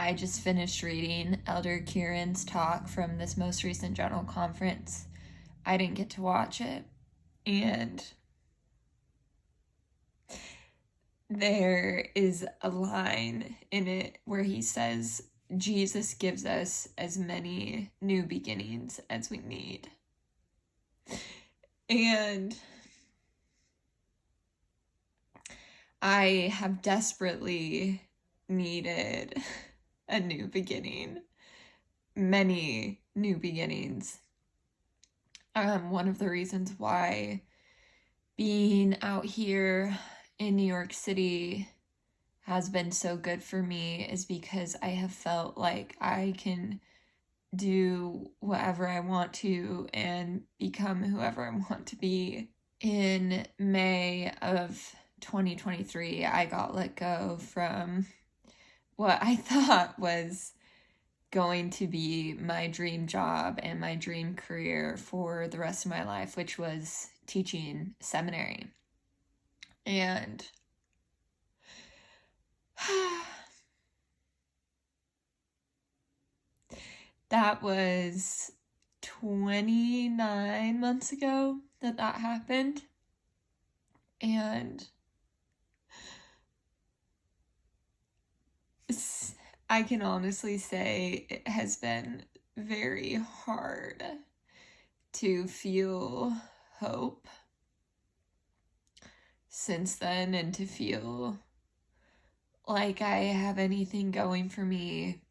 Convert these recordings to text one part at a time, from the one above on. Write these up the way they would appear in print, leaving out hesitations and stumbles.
I just finished reading Elder Kearon's talk from this most recent general conference. I didn't get to watch it, and there is a line in it where he says, Jesus gives us as many new beginnings as we need. And I have desperately needed a new beginning, many new beginnings. One of the reasons why being out here in New York City has been so good for me is because I have felt like I can do whatever I want to and become whoever I want to be. In May of 2023, I got let go from what I thought was going to be my dream job and my dream career for the rest of my life, which was teaching seminary. And that was 29 months ago that happened. And I can honestly say it has been very hard to feel hope since then and to feel like I have anything going for me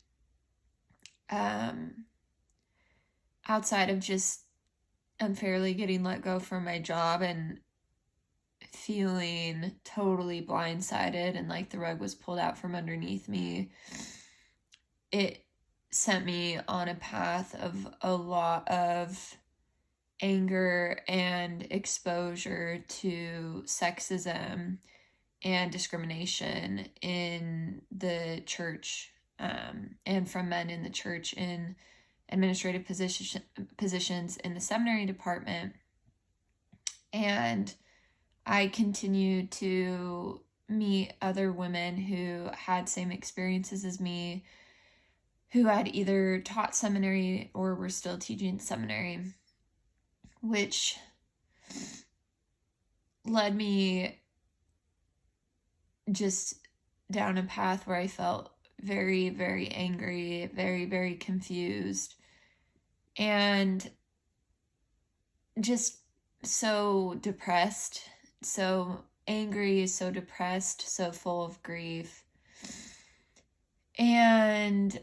outside of just unfairly getting let go from my job and feeling totally blindsided and like the rug was pulled out from underneath me. It sent me on a path of a lot of anger and exposure to sexism and discrimination in the church, and from men in the church in administrative positions in the seminary department. And I continued to meet other women who had same experiences as me, who had either taught seminary or were still teaching seminary, which led me just down a path where I felt very, very angry, very, very confused, and just so depressed, so angry, so depressed, so full of grief. And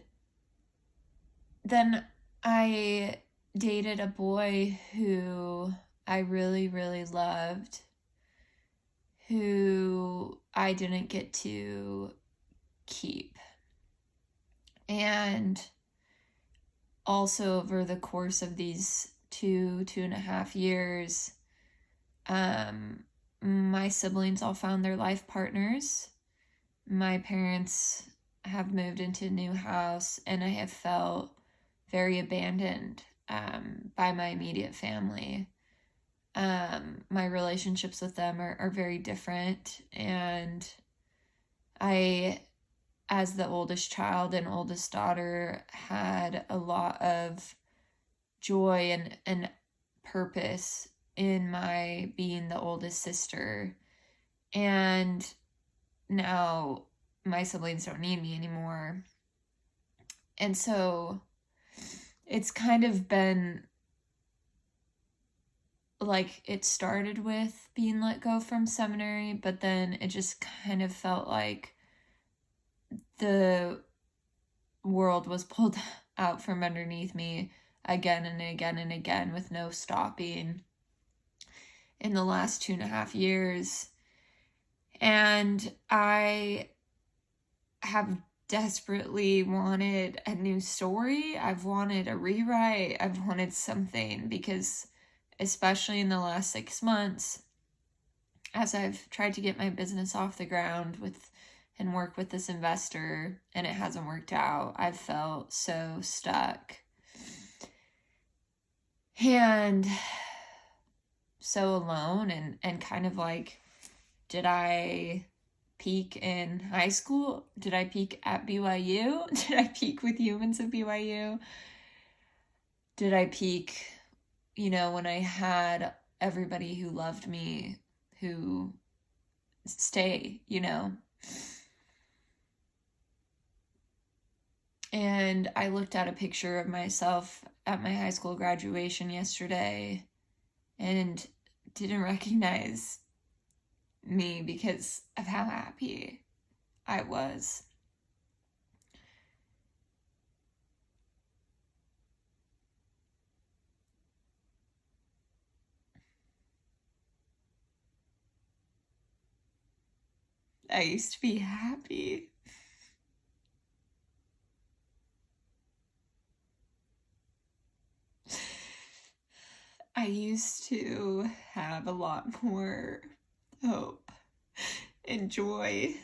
then I dated a boy who I really, really loved, who I didn't get to keep. And also over the course of these 2.5 years, my siblings all found their life partners. My parents have moved into a new house, and I have felt very abandoned by my immediate family. My relationships with them are very different, and I, as the oldest child and oldest daughter, had a lot of joy and purpose in my being the oldest sister. And now my siblings don't need me anymore. And so it's kind of been like it started with being let go from seminary, but then it just kind of felt like the world was pulled out from underneath me again and again and again with no stopping in the last 2.5 years. And I have desperately wanted a new story. I've wanted a rewrite. I've wanted something, because especially in the last 6 months, as I've tried to get my business off the ground and work with this investor, and it hasn't worked out, I've felt so stuck and so alone, and kind of like, did I peak in high school? Did I peak at BYU? Did I peak with humans at BYU? Did I peak, when I had everybody who loved me, who stay, And I looked at a picture of myself at my high school graduation yesterday and didn't recognize me because of how happy I was. I used to be happy. I used to have a lot more hope and joy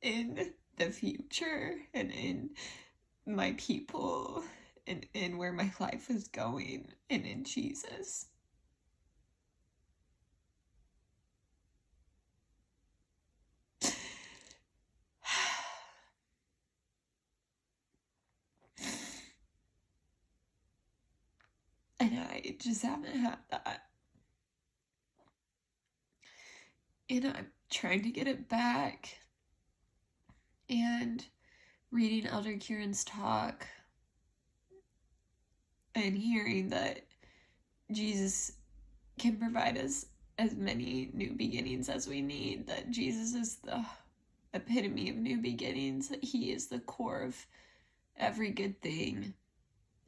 in the future and in my people and in where my life was going and in Jesus. And I just haven't had that. And I'm trying to get it back. And reading Elder Kearon's talk and hearing that Jesus can provide us as many new beginnings as we need, that Jesus is the epitome of new beginnings, that he is the core of every good thing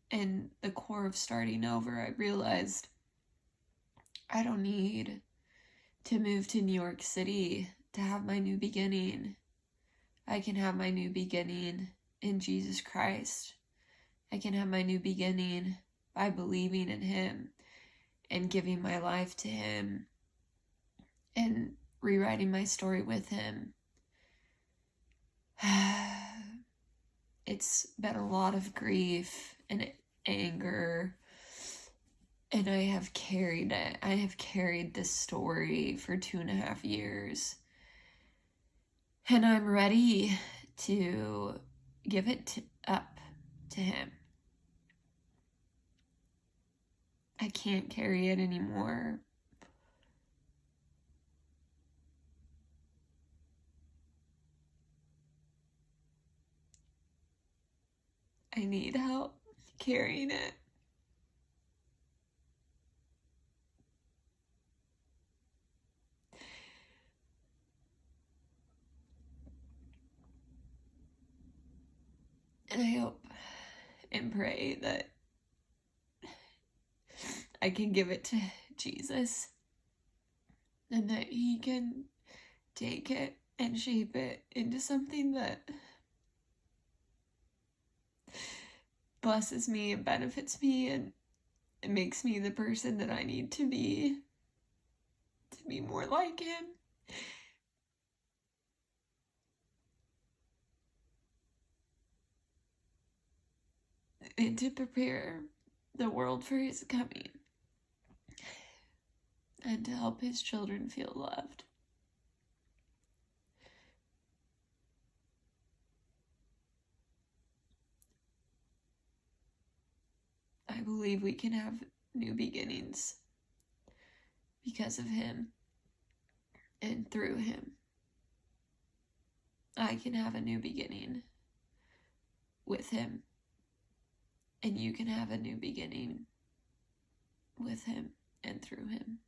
and the core of starting over. I realized I don't need to move to New York City to have my new beginning. I can have my new beginning in Jesus Christ. I can have my new beginning by believing in him and giving my life to him and rewriting my story with him. It's been a lot of grief and anger, and I have carried it. I have carried this story for 2.5 years, and I'm ready to give it up to him. I can't carry it anymore. I need help carrying it. And I hope and pray that I can give it to Jesus and that he can take it and shape it into something that blesses me and benefits me and it makes me the person that I need to be more like him. And to prepare the world for his coming. And to help his children feel loved. I believe we can have new beginnings because of him and through him. I can have a new beginning with him, and you can have a new beginning with him and through him.